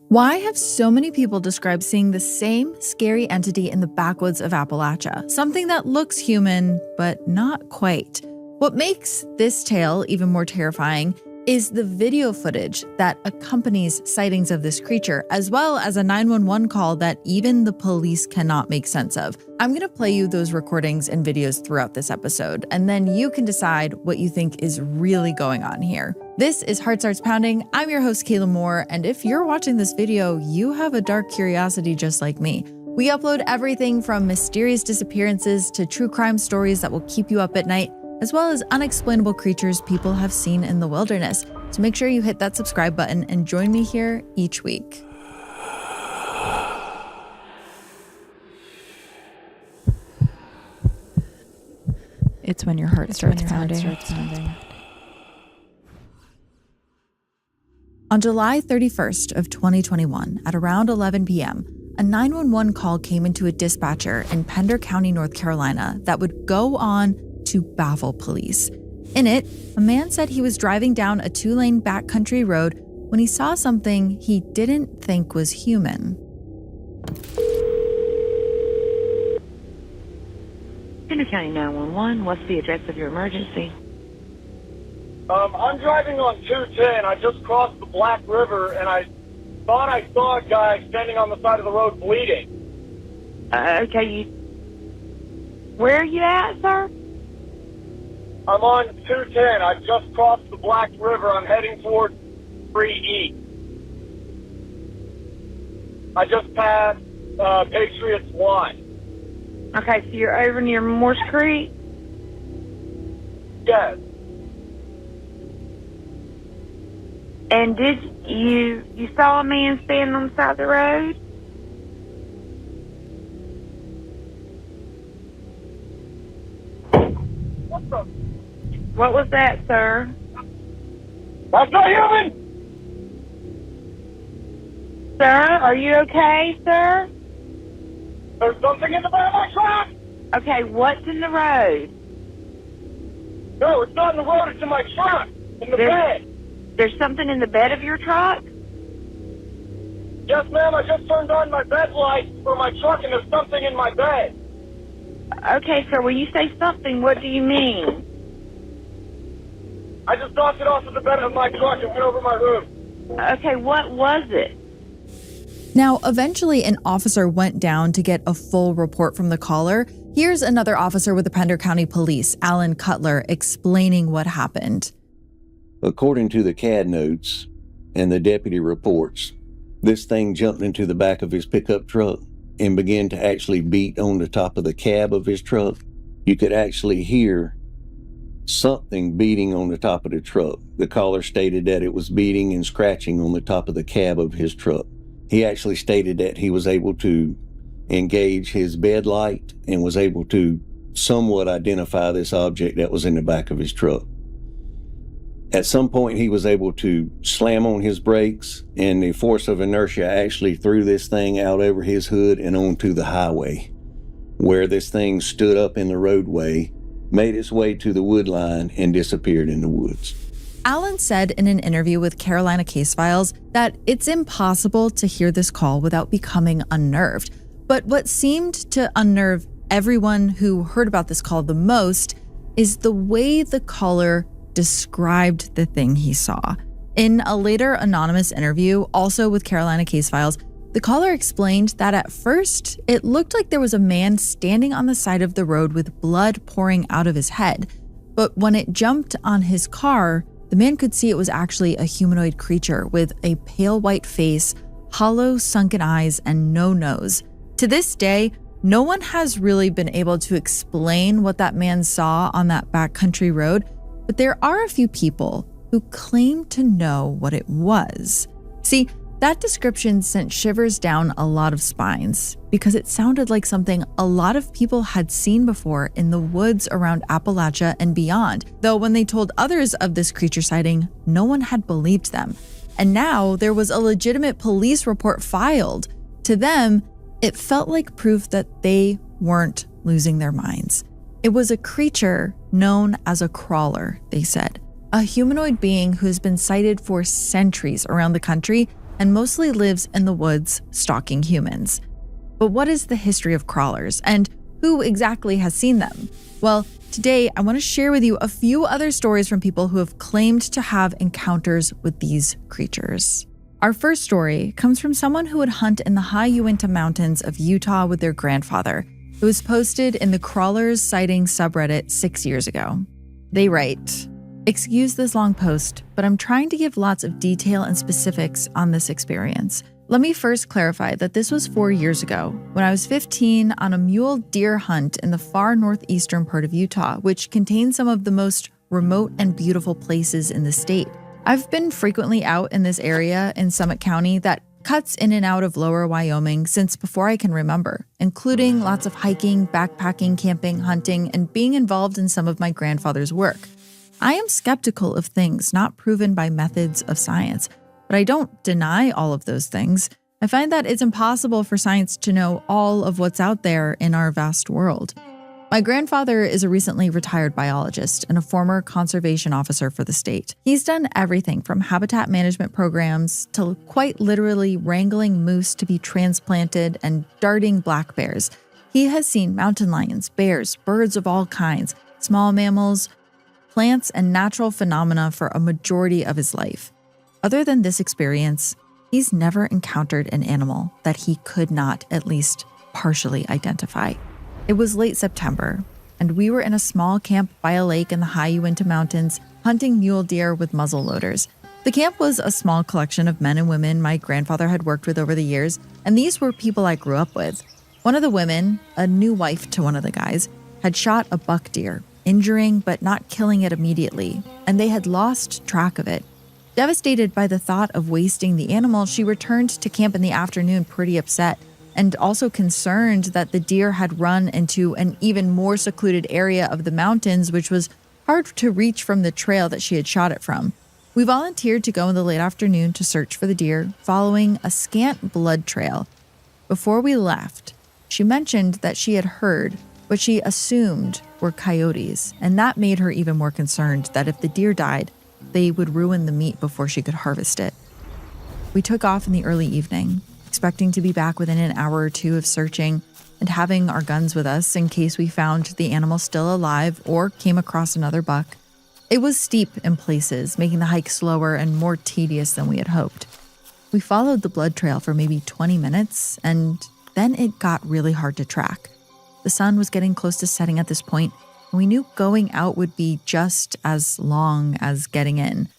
Why have so many people described seeing the same scary entity in the backwoods of Appalachia? Something that looks human, but not quite. What makes this tale even more terrifying is the video footage that accompanies sightings of this creature, as well as a 911 call that even the police cannot make sense of. I'm going to play you those recordings and videos throughout this episode, and then you can decide what you think is really going on here. This is Heart Starts Pounding. I'm your host, Kaelyn Moore, and if you're watching this video, you have a dark curiosity just like me. We upload everything from mysterious disappearances to true crime stories that will keep you up at night, as well as unexplainable creatures people have seen in the wilderness. So make sure you hit that subscribe button and join me here each week. It's when your heart starts pounding. On July 31st of 2021, at around 11 p.m., a 911 call came into a dispatcher in Pender County, North Carolina that would go on to baffle police. In it, a man said he was driving down a 2-lane backcountry road when he saw something he didn't think was human. Pender County 911, what's the address of your emergency? I'm driving on 210. I just crossed the Black River, and I thought I saw a guy standing on the side of the road bleeding. Where are you at, sir? I'm on 210. I just crossed the Black River. I'm heading towards 3E. I just passed Patriots 1. Okay, so you're over near Morse Creek? Yes. And did you saw a man standing on the side of the road? What the? What was that, sir? That's not human! Sir, are you okay, sir? There's something in the bed of my truck! Okay, what's in the road? No, it's not in the road. It's in my truck. In the bed. There's something in the bed of your truck? Yes, ma'am. I just turned on my bed light for my truck, and there's something in my bed. Okay, sir, when you say something, what do you mean? I just knocked it off of the bed of my truck and went over my roof. Okay, what was it? Now, eventually an officer went down to get a full report from the caller. Here's another officer with the Pender County Police, Alan Cutler, explaining what happened. According to the CAD notes and the deputy reports, this thing jumped into the back of his pickup truck and began to actually beat on the top of the cab of his truck. You could actually hear something beating on the top of the truck. The caller stated that it was beating and scratching on the top of the cab of his truck. He actually stated that he was able to engage his bed light and was able to somewhat identify this object that was in the back of his truck. At some point, he was able to slam on his brakes, and the force of inertia actually threw this thing out over his hood and onto the highway, where this thing stood up in the roadway, made its way to the wood line, and disappeared in the woods. Alan said in an interview with Carolina Case Files that it's impossible to hear this call without becoming unnerved. But what seemed to unnerve everyone who heard about this call the most is the way the caller described the thing he saw. In a later anonymous interview, also with Carolina Case Files, the caller explained that at first, it looked like there was a man standing on the side of the road with blood pouring out of his head. But when it jumped on his car, the man could see it was actually a humanoid creature with a pale white face, hollow sunken eyes, and no nose. To this day, no one has really been able to explain what that man saw on that backcountry road, but there are a few people who claim to know what it was. See, that description sent shivers down a lot of spines because it sounded like something a lot of people had seen before in the woods around Appalachia and beyond, though when they told others of this creature sighting, no one had believed them. And now there was a legitimate police report filed. To them, it felt like proof that they weren't losing their minds. It was a creature known as a crawler, they said, a humanoid being who has been sighted for centuries around the country and mostly lives in the woods stalking humans. But what is the history of crawlers, and who exactly has seen them? Well, today I want to share with you a few other stories from people who have claimed to have encounters with these creatures. Our first story comes from someone who would hunt in the high Uinta Mountains of Utah with their grandfather. It was posted in the Crawlers Sighting subreddit 6 years ago. They write, "Excuse this long post, but I'm trying to give lots of detail and specifics on this experience. Let me first clarify that this was 4 years ago, when I was 15 on a mule deer hunt in the far northeastern part of Utah, which contains some of the most remote and beautiful places in the state. I've been frequently out in this area in Summit County that cuts in and out of lower Wyoming since before I can remember, including lots of hiking, backpacking, camping, hunting, and being involved in some of my grandfather's work. I am skeptical of things not proven by methods of science, but I don't deny all of those things. I find that it's impossible for science to know all of what's out there in our vast world. My grandfather is a recently retired biologist and a former conservation officer for the state. He's done everything from habitat management programs to quite literally wrangling moose to be transplanted and darting black bears. He has seen mountain lions, bears, birds of all kinds, small mammals, plants, and natural phenomena for a majority of his life. Other than this experience, he's never encountered an animal that he could not at least partially identify. It was late September, and we were in a small camp by a lake in the high Uinta Mountains, hunting mule deer with muzzle loaders. The camp was a small collection of men and women my grandfather had worked with over the years, and these were people I grew up with. One of the women, a new wife to one of the guys, had shot a buck deer, injuring but not killing it immediately, and they had lost track of it. Devastated by the thought of wasting the animal, she returned to camp in the afternoon pretty upset, and also concerned that the deer had run into an even more secluded area of the mountains, which was hard to reach from the trail that she had shot it from. We volunteered to go in the late afternoon to search for the deer, following a scant blood trail. Before we left, she mentioned that she had heard what she assumed were coyotes, and that made her even more concerned that if the deer died, they would ruin the meat before she could harvest it. We took off in the early evening, expecting to be back within an hour or two of searching and having our guns with us in case we found the animal still alive or came across another buck. It was steep in places, making the hike slower and more tedious than we had hoped. We followed the blood trail for maybe 20 minutes, and then it got really hard to track. The sun was getting close to setting at this point, and we knew going out would be just as long as getting in.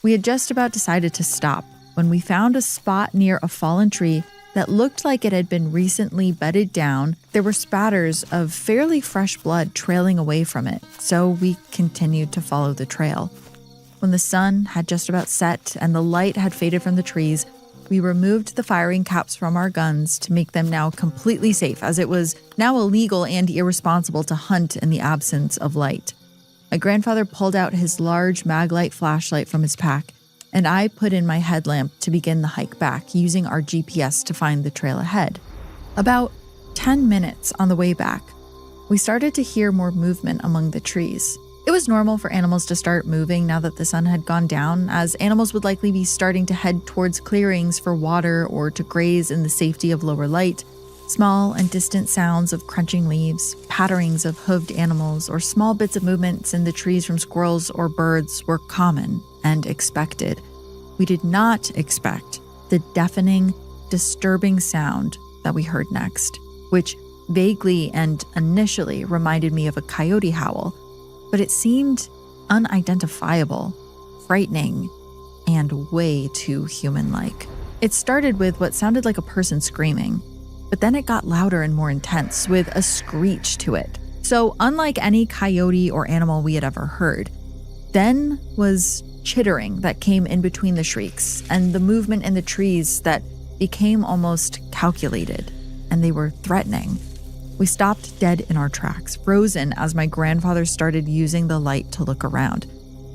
We had just about decided to stop when we found a spot near a fallen tree that looked like it had been recently bedded down. There were spatters of fairly fresh blood trailing away from it, so we continued to follow the trail. When the sun had just about set and the light had faded from the trees, we removed the firing caps from our guns to make them now completely safe, as it was now illegal and irresponsible to hunt in the absence of light. My grandfather pulled out his large Maglite flashlight from his pack, and I put in my headlamp to begin the hike back, using our GPS to find the trail ahead. About 10 minutes on the way back, we started to hear more movement among the trees. It was normal for animals to start moving now that the sun had gone down, as animals would likely be starting to head towards clearings for water or to graze in the safety of lower light. Small and distant sounds of crunching leaves, patterings of hoofed animals, or small bits of movements in the trees from squirrels or birds were common and expected. We did not expect the deafening, disturbing sound that we heard next, which vaguely and initially reminded me of a coyote howl, but it seemed unidentifiable, frightening, and way too human-like. It started with what sounded like a person screaming, but then it got louder and more intense, with a screech to it. So unlike any coyote or animal we had ever heard, then was chittering that came in between the shrieks and the movement in the trees that became almost calculated, and they were threatening. We stopped dead in our tracks, frozen as my grandfather started using the light to look around.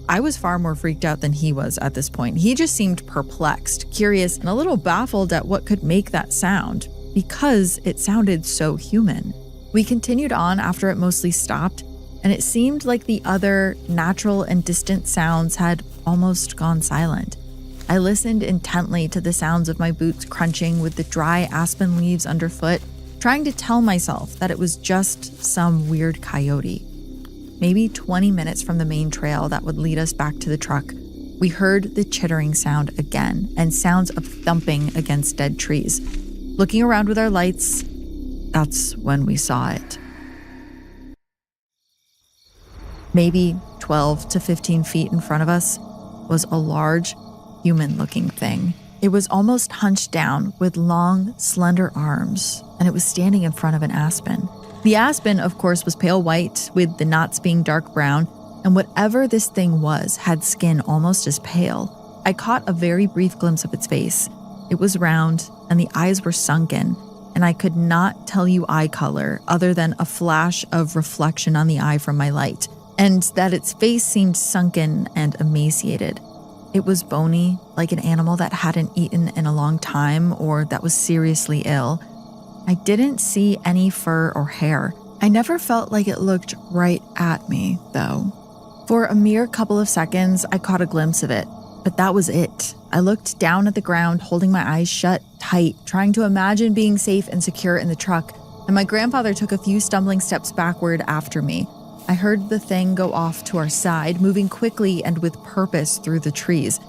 I was far more freaked out than he was at this point. He just seemed perplexed, curious, and a little baffled at what could make that sound, because it sounded so human. We continued on after it mostly stopped, and it seemed like the other natural and distant sounds had almost gone silent. I listened intently to the sounds of my boots crunching with the dry aspen leaves underfoot, trying to tell myself that it was just some weird coyote. Maybe 20 minutes from the main trail that would lead us back to the truck, we heard the chittering sound again and sounds of thumping against dead trees. Looking around with our lights, that's when we saw it. Maybe 12 to 15 feet in front of us was a large, human-looking thing. It was almost hunched down with long, slender arms, and it was standing in front of an aspen. The aspen, of course, was pale white, with the knots being dark brown, and whatever this thing was had skin almost as pale. I caught a very brief glimpse of its face. It was round, and the eyes were sunken, and I could not tell you eye color other than a flash of reflection on the eye from my light, and that its face seemed sunken and emaciated. It was bony, like an animal that hadn't eaten in a long time or that was seriously ill. I didn't see any fur or hair. I never felt like it looked right at me, though. For a mere couple of seconds, I caught a glimpse of it, but that was it. I looked down at the ground, holding my eyes shut tight, trying to imagine being safe and secure in the truck, and my grandfather took a few stumbling steps backward after me. I heard the thing go off to our side, moving quickly and with purpose through the trees.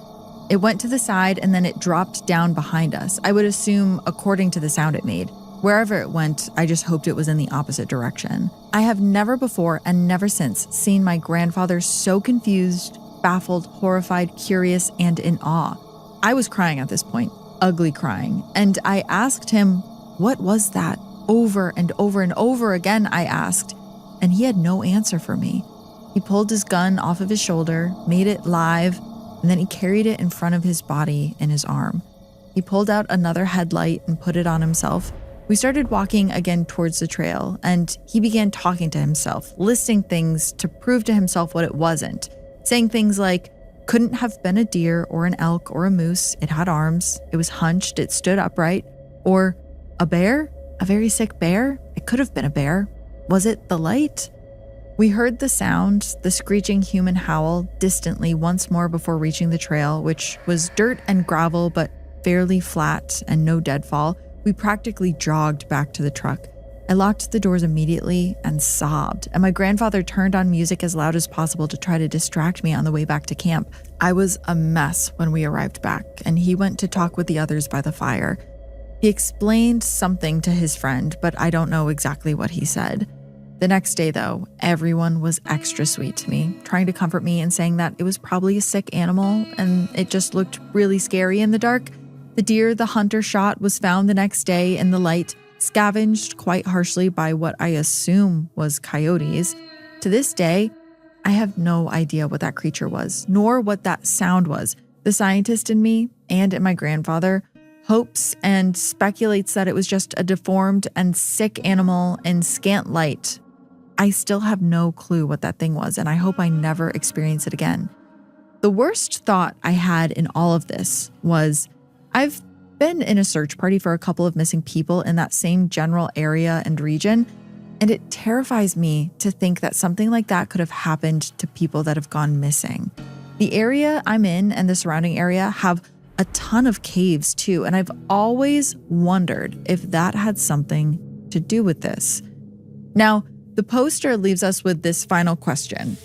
It went to the side and then it dropped down behind us, I would assume according to the sound it made. Wherever it went, I just hoped it was in the opposite direction. I have never before and never since seen my grandfather so confused, baffled, horrified, curious, and in awe. I was crying at this point, ugly crying, and I asked him, "What was that?" Over and over and over again, I asked, and he had no answer for me. He pulled his gun off of his shoulder, made it live, and then he carried it in front of his body in his arm. He pulled out another headlight and put it on himself. We started walking again towards the trail, and he began talking to himself, listing things to prove to himself what it wasn't, saying things like, couldn't have been a deer or an elk or a moose, it had arms, it was hunched, it stood upright, or a bear? A very sick bear? It could have been a bear. Was it the light? We heard the sound, the screeching human howl, distantly once more before reaching the trail, which was dirt and gravel but fairly flat and no deadfall. We practically jogged back to the truck. I locked the doors immediately and sobbed, and my grandfather turned on music as loud as possible to try to distract me on the way back to camp. I was a mess when we arrived back, and he went to talk with the others by the fire. He explained something to his friend, but I don't know exactly what he said. The next day, though, everyone was extra sweet to me, trying to comfort me and saying that it was probably a sick animal and it just looked really scary in the dark. The deer the hunter shot was found the next day in the light, scavenged quite harshly by what I assume was coyotes. To this day, I have no idea what that creature was, nor what that sound was. The scientist in me, and in my grandfather, hopes and speculates that it was just a deformed and sick animal in scant light. I still have no clue what that thing was, and I hope I never experience it again. The worst thought I had in all of this was, I've been in a search party for a couple of missing people in that same general area and region, and it terrifies me to think that something like that could have happened to people that have gone missing. The area I'm in and the surrounding area have a ton of caves too, and I've always wondered if that had something to do with this. Now, the poster leaves us with this final question.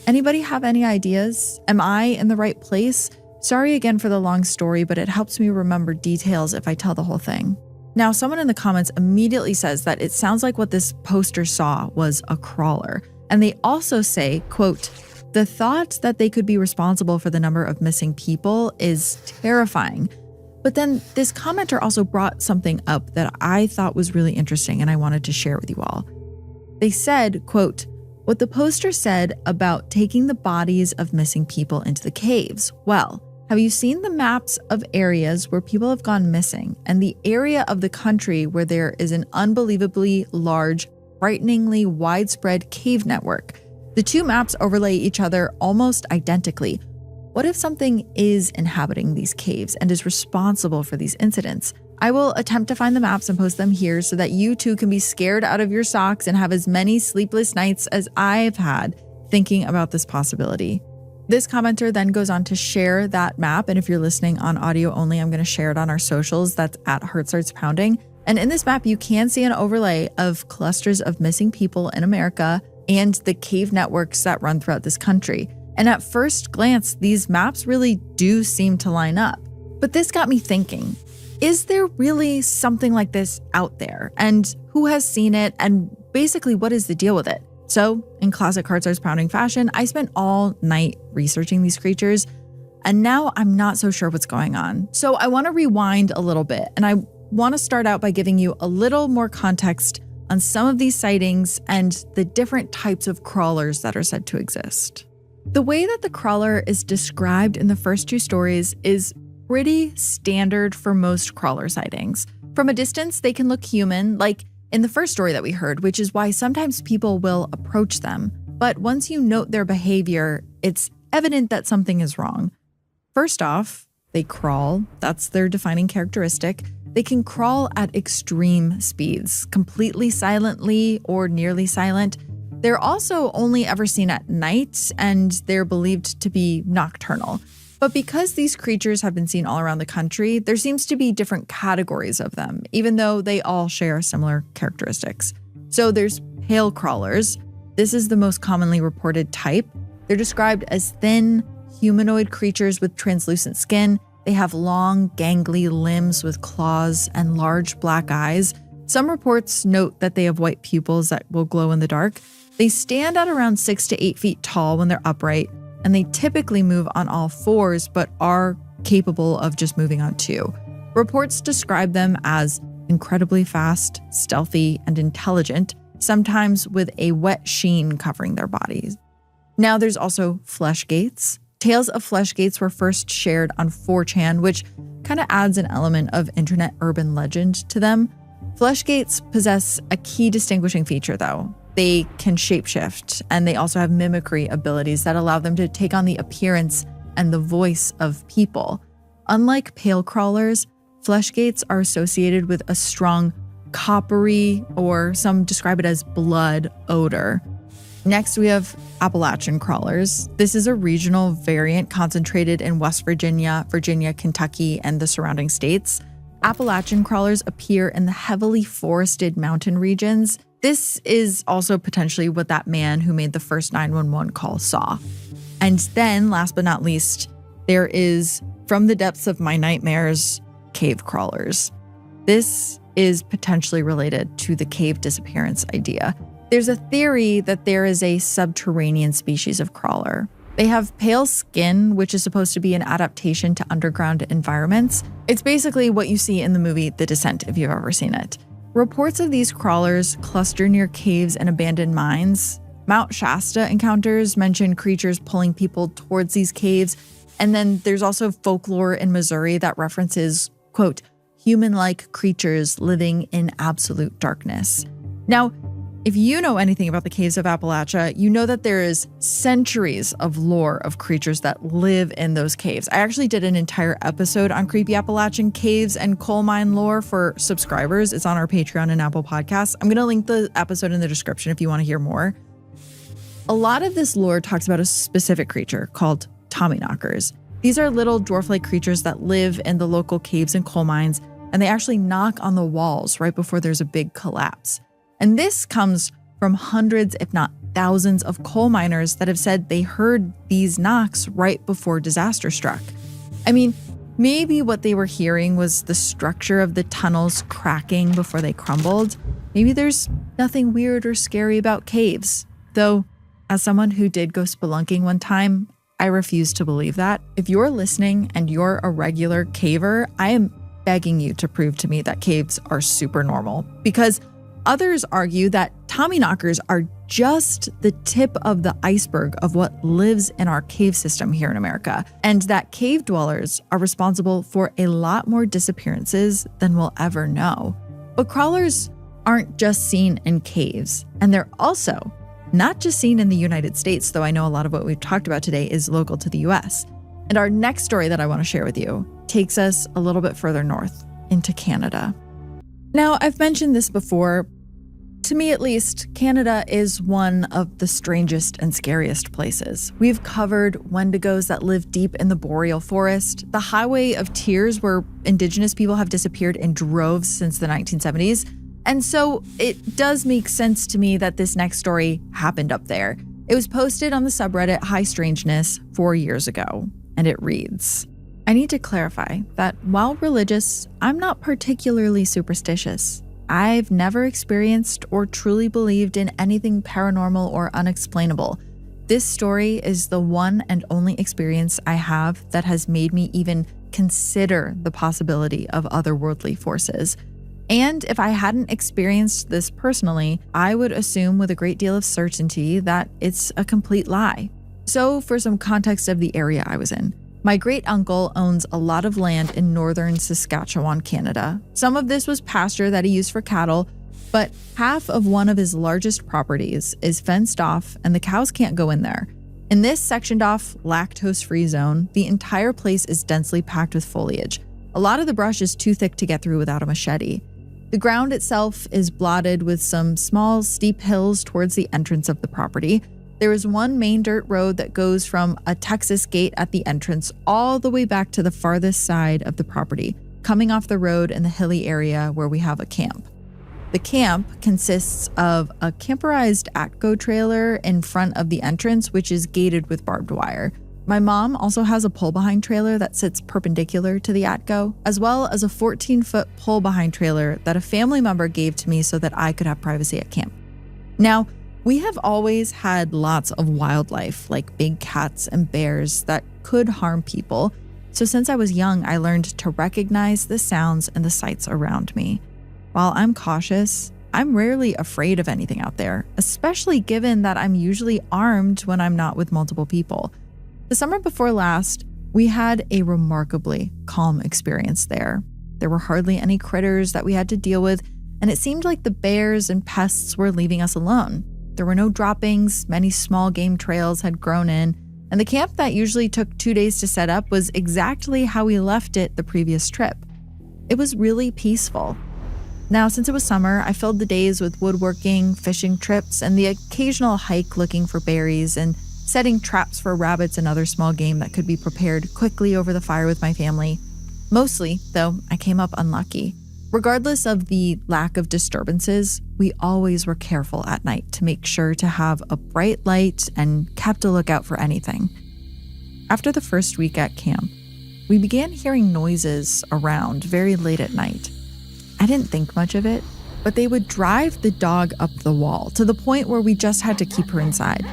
Anybody have any ideas? Am I in the right place? Sorry again for the long story, but it helps me remember details if I tell the whole thing. Now, someone in the comments immediately says that it sounds like what this poster saw was a crawler. And they also say, quote, "The thought that they could be responsible for the number of missing people is terrifying." But then this commenter also brought something up that I thought was really interesting and I wanted to share with you all. They said, quote, "What the poster said about taking the bodies of missing people into the caves. Well, have you seen the maps of areas where people have gone missing and the area of the country where there is an unbelievably large, frighteningly widespread cave network? The two maps overlay each other almost identically. What if something is inhabiting these caves and is responsible for these incidents? I will attempt to find the maps and post them here so that you too can be scared out of your socks and have as many sleepless nights as I've had thinking about this possibility. This commenter then goes on to share that map. And if you're listening on audio only, I'm going to share it on our socials. That's at Heart Starts Pounding. And in this map, you can see an overlay of clusters of missing people in America and the cave networks that run throughout this country. And at first glance, these maps really do seem to line up. But this got me thinking, is there really something like this out there? And who has seen it? And basically, what is the deal with it? So, in classic Heart Starts Pounding fashion, I spent all night researching these creatures, and now I'm not so sure what's going on. So I want to rewind a little bit, and I want to start out by giving you a little more context on some of these sightings and the different types of crawlers that are said to exist. The way that the crawler is described in the first two stories is pretty standard for most crawler sightings. From a distance, they can look human, like in the first story that we heard, which is why sometimes people will approach them. But once you note their behavior, it's evident that something is wrong. First off, they crawl. That's their defining characteristic. They can crawl at extreme speeds, completely silently or nearly silent. They're also only ever seen at night, and they're believed to be nocturnal. But because these creatures have been seen all around the country, there seems to be different categories of them, even though they all share similar characteristics. So there's pale crawlers. This is the most commonly reported type. They're described as thin, humanoid creatures with translucent skin. They have long, gangly limbs with claws and large black eyes. Some reports note that they have white pupils that will glow in the dark. They stand at around 6 to 8 feet tall when they're upright, and they typically move on all fours, but are capable of just moving on two. Reports describe them as incredibly fast, stealthy, and intelligent, sometimes with a wet sheen covering their bodies. Now there's also flesh gates. Tales of flesh gates were first shared on 4chan, which kind of adds an element of internet urban legend to them. Flesh gates possess a key distinguishing feature, though. They can shapeshift, and they also have mimicry abilities that allow them to take on the appearance and the voice of people. Unlike pale crawlers, flesh gates are associated with a strong coppery, or some describe it as blood, odor. Next, we have Appalachian crawlers. This is a regional variant concentrated in West Virginia, Kentucky, and the surrounding states. Appalachian crawlers appear in the heavily forested mountain regions. This is also potentially what that man who made the first 911 call saw. And then, last but not least, there is, from the depths of my nightmares, cave crawlers. This is potentially related to the cave disappearance idea. There's a theory that there is a subterranean species of crawler. They have pale skin, which is supposed to be an adaptation to underground environments. It's basically what you see in the movie The Descent, if you've ever seen it. Reports of these crawlers cluster near caves and abandoned mines. Mount Shasta encounters mention creatures pulling people towards these caves. And then there's also folklore in Missouri that references, quote, human-like creatures living in absolute darkness. Now, if you know anything about the caves of Appalachia, you know that there is centuries of lore of creatures that live in those caves. I actually did an entire episode on creepy Appalachian caves and coal mine lore for subscribers. It's on our Patreon and Apple Podcasts. I'm going to link the episode in the description if you want to hear more. A lot of this lore talks about a specific creature called Tommyknockers. These are little dwarf-like creatures that live in the local caves and coal mines, and they actually knock on the walls right before there's a big collapse. And this comes from hundreds, if not thousands, of coal miners that have said they heard these knocks right before disaster struck. I mean, maybe what they were hearing was the structure of the tunnels cracking before they crumbled. Maybe there's nothing weird or scary about caves. Though, as someone who did go spelunking one time, I refuse to believe that. If you're listening and you're a regular caver, I am begging you to prove to me that caves are super normal, because others argue that Tommyknockers are just the tip of the iceberg of what lives in our cave system here in America, and that cave dwellers are responsible for a lot more disappearances than we'll ever know. But crawlers aren't just seen in caves, and they're also not just seen in the United States, though I know a lot of what we've talked about today is local to the US. And our next story that I want to share with you takes us a little bit further north into Canada. Now, I've mentioned this before, To me, at least, Canada is one of the strangest and scariest places. We've covered wendigos that live deep in the boreal forest, the Highway of Tears where Indigenous people have disappeared in droves since the 1970s. And so it does make sense to me that this next story happened up there. It was posted on the subreddit High Strangeness 4 years ago, and it reads, I need to clarify that while religious, I'm not particularly superstitious. I've never experienced or truly believed in anything paranormal or unexplainable. This story is the one and only experience I have that has made me even consider the possibility of otherworldly forces. And if I hadn't experienced this personally, I would assume with a great deal of certainty that it's a complete lie. So for some context of the area I was in, my great uncle owns a lot of land in northern Saskatchewan, Canada. Some of this was pasture that he used for cattle, but half of one of his largest properties is fenced off and the cows can't go in there. In this sectioned off, lactose-free zone, the entire place is densely packed with foliage. A lot of the brush is too thick to get through without a machete. The ground itself is blotted with some small, steep hills towards the entrance of the property. There is one main dirt road that goes from a Texas gate at the entrance all the way back to the farthest side of the property, coming off the road in the hilly area where we have a camp. The camp consists of a camperized ATCO trailer in front of the entrance, which is gated with barbed wire. My mom also has a pull-behind trailer that sits perpendicular to the ATCO, as well as a 14-foot pull-behind trailer that a family member gave to me so that I could have privacy at camp. Now, we have always had lots of wildlife, like big cats and bears that could harm people. So since I was young, I learned to recognize the sounds and the sights around me. While I'm cautious, I'm rarely afraid of anything out there, especially given that I'm usually armed when I'm not with multiple people. The summer before last, we had a remarkably calm experience there. There were hardly any critters that we had to deal with, and it seemed like the bears and pests were leaving us alone. There were no droppings, many small game trails had grown in, and the camp that usually took 2 days to set up was exactly how we left it the previous trip. It was really peaceful. Now, since it was summer, I filled the days with woodworking, fishing trips, and the occasional hike looking for berries and setting traps for rabbits and other small game that could be prepared quickly over the fire with my family. Mostly, though, I came up unlucky. Regardless of the lack of disturbances, we always were careful at night to make sure to have a bright light and kept a lookout for anything. After the first week at camp, we began hearing noises around very late at night. I didn't think much of it, but they would drive the dog up the wall to the point where we just had to keep her inside.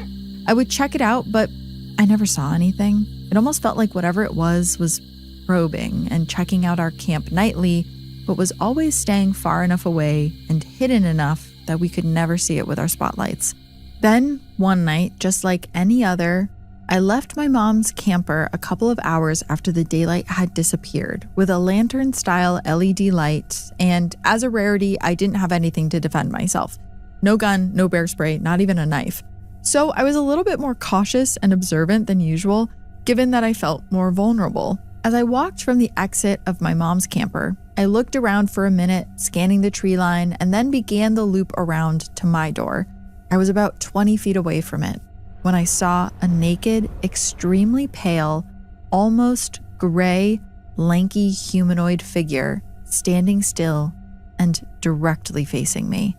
I would check it out, but I never saw anything. It almost felt like whatever it was probing and checking out our camp nightly, but was always staying far enough away and hidden enough that we could never see it with our spotlights. Then, one night, just like any other, I left my mom's camper a couple of hours after the daylight had disappeared with a lantern-style LED light, and as a rarity, I didn't have anything to defend myself. No gun, no bear spray, not even a knife. So I was a little bit more cautious and observant than usual, given that I felt more vulnerable. As I walked from the exit of my mom's camper, I looked around for a minute, scanning the tree line, and then began the loop around to my door. I was about 20 feet away from it when I saw a naked, extremely pale, almost gray, lanky humanoid figure standing still and directly facing me.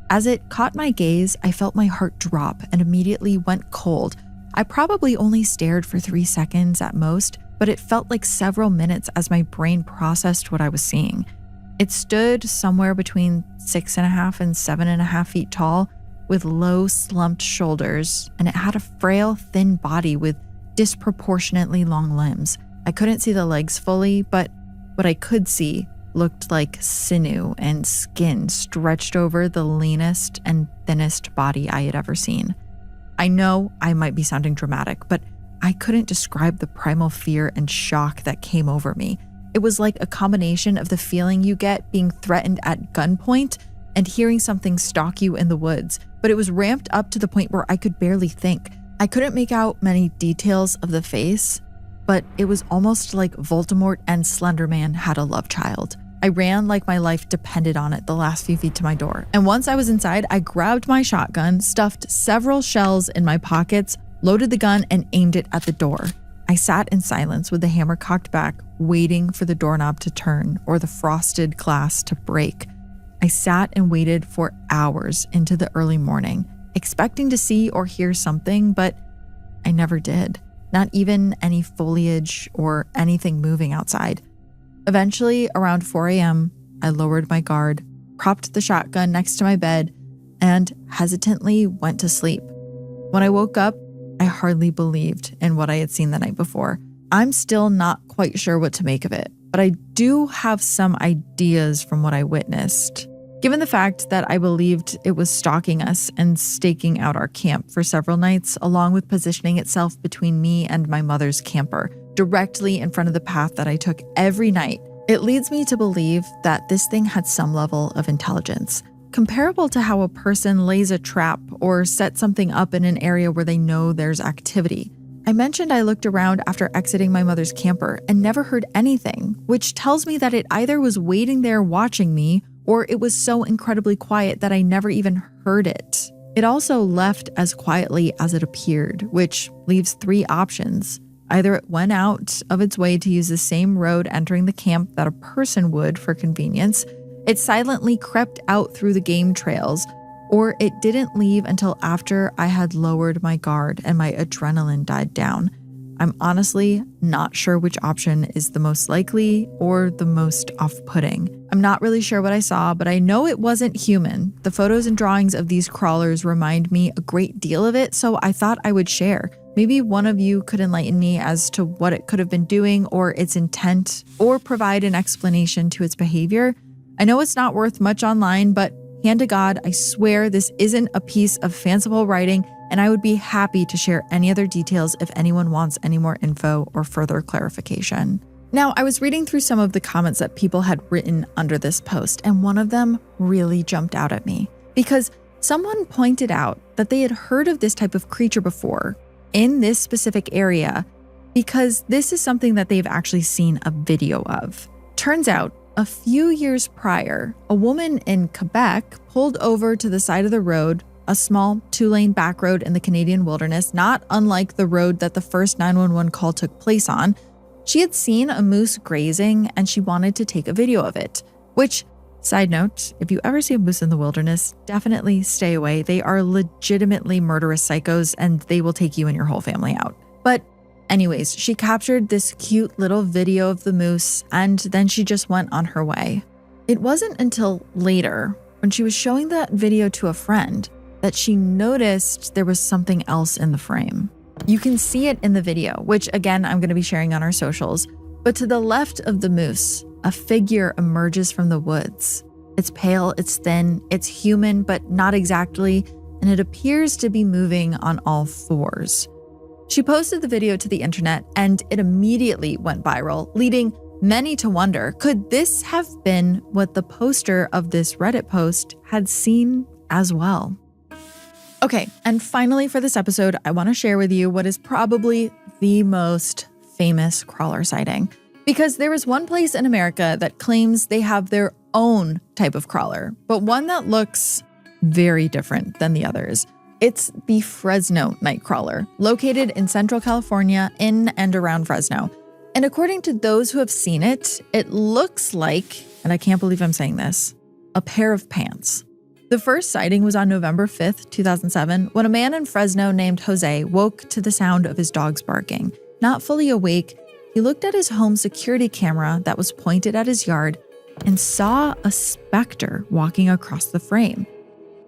As it caught my gaze, I felt my heart drop and immediately went cold. I probably only stared for 3 seconds at most, but it felt like several minutes as my brain processed what I was seeing. It stood somewhere between 6.5 and 7.5 feet tall, with low, slumped shoulders, and it had a frail, thin body with disproportionately long limbs. I couldn't see the legs fully, but what I could see looked like sinew and skin stretched over the leanest and thinnest body I had ever seen. I know I might be sounding dramatic, but I couldn't describe the primal fear and shock that came over me. It was like a combination of the feeling you get being threatened at gunpoint and hearing something stalk you in the woods, but it was ramped up to the point where I could barely think. I couldn't make out many details of the face, but it was almost like Voldemort and Slender Man had a love child. I ran like my life depended on it the last few feet to my door. And once I was inside, I grabbed my shotgun, stuffed several shells in my pockets, loaded the gun, and aimed it at the door. I sat in silence with the hammer cocked back, waiting for the doorknob to turn or the frosted glass to break. I sat and waited for hours into the early morning, expecting to see or hear something, but I never did. Not even any foliage or anything moving outside. Eventually, around 4 a.m., I lowered my guard, propped the shotgun next to my bed, and hesitantly went to sleep. When I woke up, I hardly believed in what I had seen the night before. I'm still not quite sure what to make of it, but I do have some ideas from what I witnessed. Given the fact that I believed it was stalking us and staking out our camp for several nights, along with positioning itself between me and my mother's camper, directly in front of the path that I took every night, it leads me to believe that this thing had some level of intelligence, comparable to how a person lays a trap or sets something up in an area where they know there's activity. I mentioned I looked around after exiting my mother's camper and never heard anything, which tells me that it either was waiting there watching me or it was so incredibly quiet that I never even heard it. It also left as quietly as it appeared, which leaves 3 options. Either it went out of its way to use the same road entering the camp that a person would for convenience, it silently crept out through the game trails, or it didn't leave until after I had lowered my guard and my adrenaline died down. I'm honestly not sure which option is the most likely or the most off-putting. I'm not really sure what I saw, but I know it wasn't human. The photos and drawings of these crawlers remind me a great deal of it, so I thought I would share. Maybe one of you could enlighten me as to what it could have been doing or its intent, or provide an explanation to its behavior. I know it's not worth much online, but hand to God, I swear this isn't a piece of fanciful writing, and I would be happy to share any other details if anyone wants any more info or further clarification. Now, I was reading through some of the comments that people had written under this post, and one of them really jumped out at me because someone pointed out that they had heard of this type of creature before in this specific area because this is something that they've actually seen a video of. Turns out, a few years prior, a woman in Quebec pulled over to the side of the road, a small 2-lane back road in the Canadian wilderness, not unlike the road that the first 911 call took place on. She had seen a moose grazing and she wanted to take a video of it, which, side note, if you ever see a moose in the wilderness, definitely stay away. They are legitimately murderous psychos and they will take you and your whole family out. But anyways, she captured this cute little video of the moose and then she just went on her way. It wasn't until later, when she was showing that video to a friend, that she noticed there was something else in the frame. You can see it in the video, which again, I'm going to be sharing on our socials. But to the left of the moose, a figure emerges from the woods. It's pale, it's thin, it's human, but not exactly, and it appears to be moving on all 4s. She posted the video to the internet and it immediately went viral, leading many to wonder, could this have been what the poster of this Reddit post had seen as well? Okay, and finally for this episode, I want to share with you what is probably the most famous crawler sighting. Because there is one place in America that claims they have their own type of crawler, but one that looks very different than the others. It's the Fresno Nightcrawler, located in Central California in and around Fresno. And according to those who have seen it, it looks like, and I can't believe I'm saying this, a pair of pants. The first sighting was on November 5th, 2007, when a man in Fresno named Jose woke to the sound of his dogs barking. Not fully awake, he looked at his home security camera that was pointed at his yard and saw a specter walking across the frame.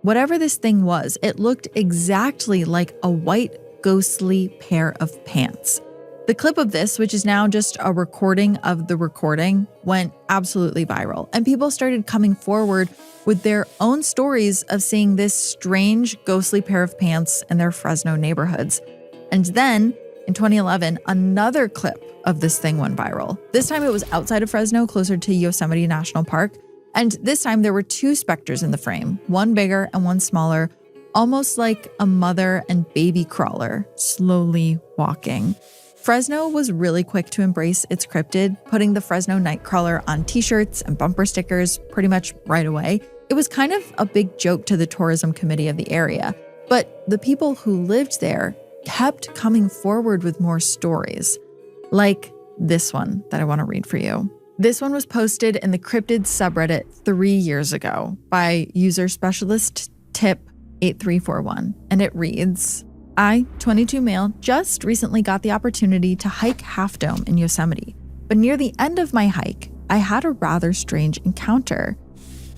Whatever this thing was, it looked exactly like a white, ghostly pair of pants. The clip of this, which is now just a recording of the recording, went absolutely viral, and people started coming forward with their own stories of seeing this strange, ghostly pair of pants in their Fresno neighborhoods. And then, in 2011, another clip of this thing went viral. This time it was outside of Fresno, closer to Yosemite National Park, and this time there were 2 specters in the frame, one bigger and one smaller, almost like a mother and baby crawler slowly walking. Fresno was really quick to embrace its cryptid, putting the Fresno Nightcrawler on t-shirts and bumper stickers pretty much right away. It was kind of a big joke to the tourism committee of the area, but the people who lived there kept coming forward with more stories, like this one that I want to read for you. This one was posted in the cryptid subreddit 3 years ago by user specialist tip8341, and it reads, I, 22 male, just recently got the opportunity to hike Half Dome in Yosemite, but near the end of my hike, I had a rather strange encounter.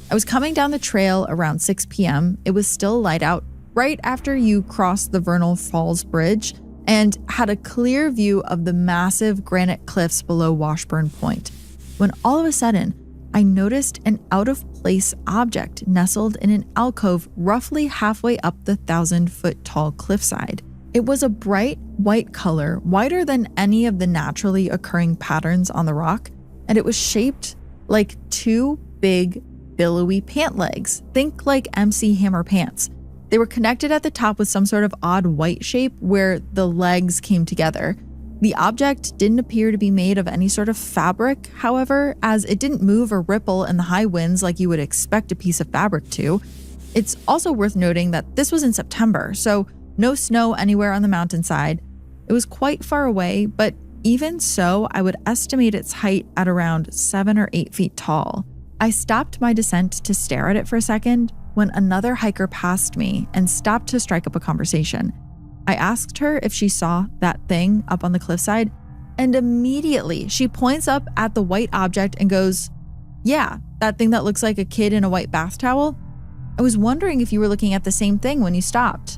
I was coming down the trail around 6 p.m. It was still light out right after you crossed the Vernal Falls Bridge and had a clear view of the massive granite cliffs below Washburn Point, when all of a sudden, I noticed an out-of-place object nestled in an alcove roughly halfway up the 1,000-foot-tall cliffside. It was a bright white color, whiter than any of the naturally occurring patterns on the rock, and it was shaped like two big, billowy pant legs. Think like MC Hammer pants. They were connected at the top with some sort of odd white shape where the legs came together. The object didn't appear to be made of any sort of fabric, however, as it didn't move or ripple in the high winds like you would expect a piece of fabric to. It's also worth noting that this was in September, so no snow anywhere on the mountainside. It was quite far away, but even so, I would estimate its height at around 7 or 8 feet tall. I stopped my descent to stare at it for a second when another hiker passed me and stopped to strike up a conversation. I asked her if she saw that thing up on the cliffside, and immediately she points up at the white object and goes, yeah, that thing that looks like a kid in a white bath towel. I was wondering if you were looking at the same thing when you stopped.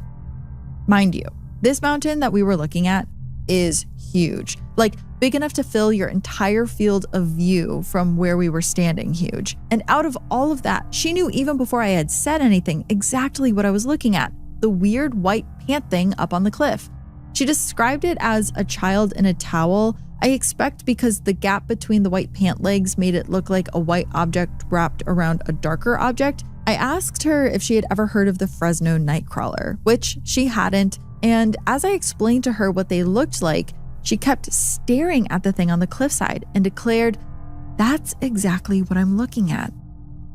Mind you, this mountain that we were looking at is huge, like big enough to fill your entire field of view from where we were standing huge. And out of all of that, she knew even before I had said anything exactly what I was looking at. The weird white pant thing up on the cliff. She described it as a child in a towel, I expect because the gap between the white pant legs made it look like a white object wrapped around a darker object. I asked her if she had ever heard of the Fresno Nightcrawler, which she hadn't, and as I explained to her what they looked like, she kept staring at the thing on the cliffside and declared, that's exactly what I'm looking at.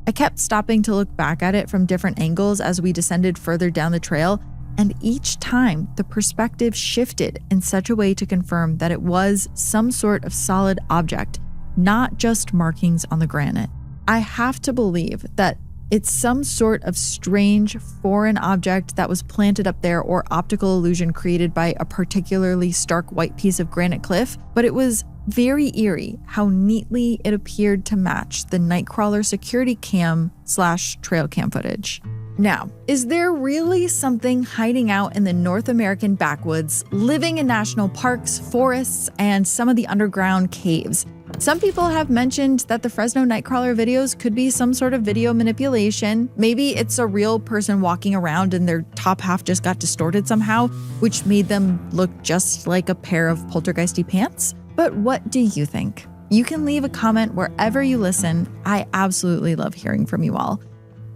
I kept stopping to look back at it from different angles as we descended further down the trail, and each time the perspective shifted in such a way to confirm that it was some sort of solid object, not just markings on the granite. I have to believe that it's some sort of strange foreign object that was planted up there or optical illusion created by a particularly stark white piece of granite cliff, but it was very eerie how neatly it appeared to match the Nightcrawler security cam/trail cam footage. Now, is there really something hiding out in the North American backwoods, living in national parks, forests, and some of the underground caves? Some people have mentioned that the Fresno Nightcrawler videos could be some sort of video manipulation. Maybe it's a real person walking around and their top half just got distorted somehow, which made them look just like a pair of poltergeisty pants. But what do you think? You can leave a comment wherever you listen. I absolutely love hearing from you all.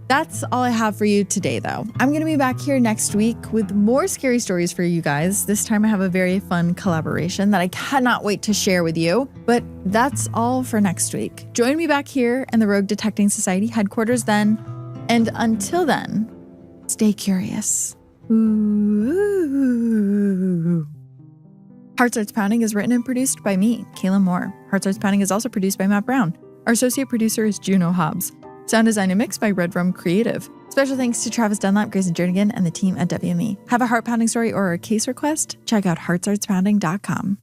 That's all I have for you today, though. I'm going to be back here next week with more scary stories for you guys. This time I have a very fun collaboration that I cannot wait to share with you. But that's all for next week. Join me back here in the Rogue Detecting Society headquarters then. And until then, stay curious. Ooh. Heart Starts Pounding is written and produced by me, Kaelyn Moore. Heart Starts Pounding is also produced by Matt Brown. Our associate producer is Juno Hobbs. Sound design and mix by Red Rum Creative. Special thanks to Travis Dunlap, Grayson Jernigan, and the team at WME. Have a heart-pounding story or a case request? Check out heartsartspounding.com.